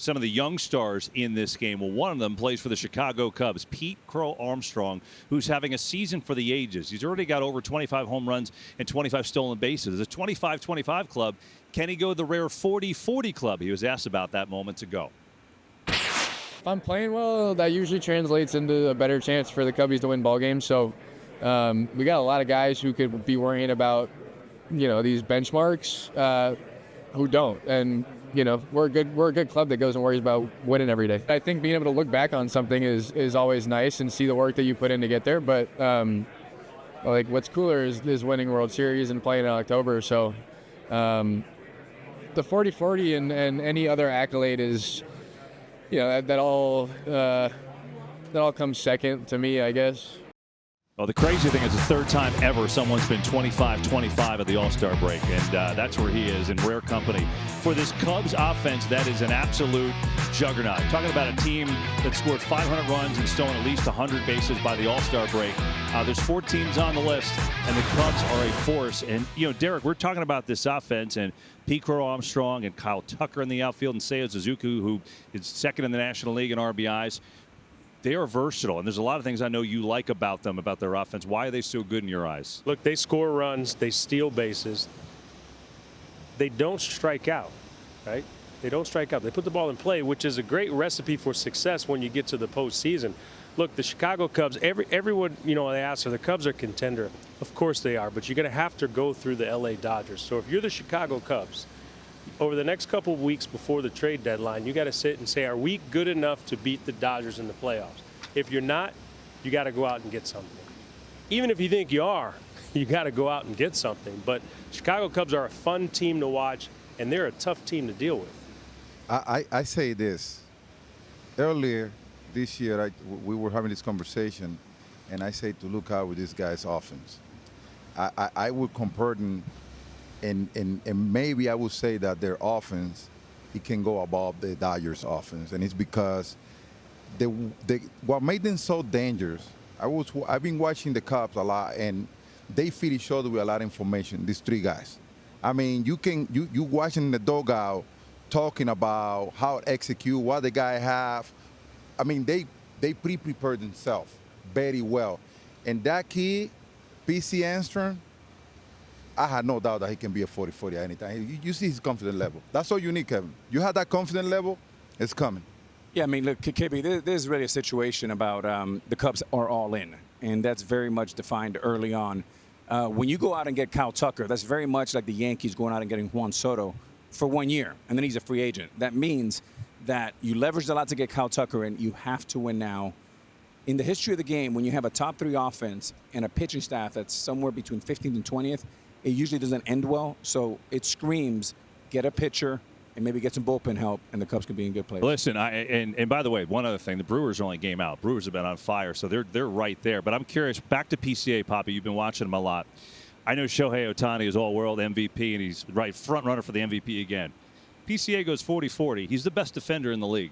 some of the young stars in this game. Well, one of them plays for the Chicago Cubs, Pete Crow Armstrong, who's having a season for the ages. He's already got over 25 home runs and 25 stolen bases. It's a 25-25 club. Can he go the rare 40-40 club? He was asked about that moments ago. If I'm playing well, that usually translates into a better chance for the Cubbies to win ball games. So we got a lot of guys who could be worrying about, these benchmarks who don't. And, we're a good club that goes and worries about winning every day. I think being able to look back on something is always nice and see the work that you put in to get there. But what's cooler is winning World Series and playing in October. So the 40-40 and any other accolade is, that all comes second to me, I guess. Well, the crazy thing is the third time ever someone's been 25-25 at the All-Star break, and that's where he is in rare company. For this Cubs offense, that is an absolute juggernaut. Talking about a team that scored 500 runs and stolen at least 100 bases by the All-Star break. There's 4 teams on the list, and the Cubs are a force. And, Derek, we're talking about this offense, and Pete Crow Armstrong and Kyle Tucker in the outfield, and Seiya Suzuki, who is second in the National League in RBIs. They are versatile, and there's a lot of things I know you like about them, about their offense. Why are they so good in your eyes? Look, they score runs, they steal bases. They don't strike out, right? They don't strike out. They put the ball in play, which is a great recipe for success when you get to the postseason. Look, the Chicago Cubs, everyone, they ask, are the Cubs a contender? Of course they are, but you're going to have to go through the LA Dodgers. So if you're the Chicago Cubs, over the next couple of weeks before the trade deadline, you got to sit and say, are we good enough to beat the Dodgers in the playoffs? If you're not, you got to go out and get something. Even if you think you are, you got to go out and get something. But Chicago Cubs are a fun team to watch, and they're a tough team to deal with. I say this. Earlier this year, we were having this conversation, and I say to look out with this guy's offense. I would compare them. And maybe I would say that their offense, it can go above the Dodgers' offense, and it's because what made them so dangerous. I've been watching the Cubs a lot, and they feed each other with a lot of information. These 3 guys. I mean, you watching the dugout talking about how to execute, what the guy have. I mean, they pre-prepared themselves very well, and that kid, PC Armstrong, I had no doubt that he can be a 40-40 anytime. You see his confidence level. That's all you need, Kevin. You have that confidence level, it's coming. Yeah, I mean, look, KB, there's really a situation about the Cubs are all in, and that's very much defined early on. When you go out and get Kyle Tucker, that's very much like the Yankees going out and getting Juan Soto for 1 year, and then he's a free agent. That means that you leveraged a lot to get Kyle Tucker in. You have to win now. In the history of the game, when you have a top 3 offense and a pitching staff that's somewhere between 15th and 20th, it usually doesn't end well. So it screams, get a pitcher and maybe get some bullpen help, and the Cubs can be in good place. Listen, and by the way, one other thing, the Brewers are only game out. Brewers have been on fire, so they're right there. But I'm curious, back to PCA, Poppy. You've been watching them a lot. I know Shohei Ohtani is all-world MVP, and he's front runner for the MVP again. PCA goes 40-40. He's the best defender in the league.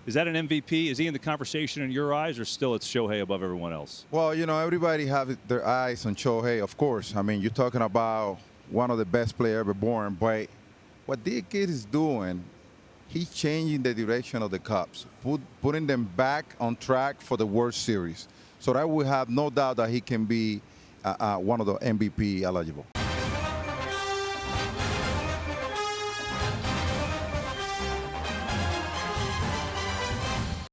Is that an MVP? Is he in the conversation in your eyes, or still it's Shohei above everyone else? Well, everybody have their eyes on Shohei, of course. I mean, you're talking about one of the best players ever born. But what this kid is doing, he's changing the direction of the Cubs, putting them back on track for the World Series. So that we have no doubt that he can be one of the MVP eligible.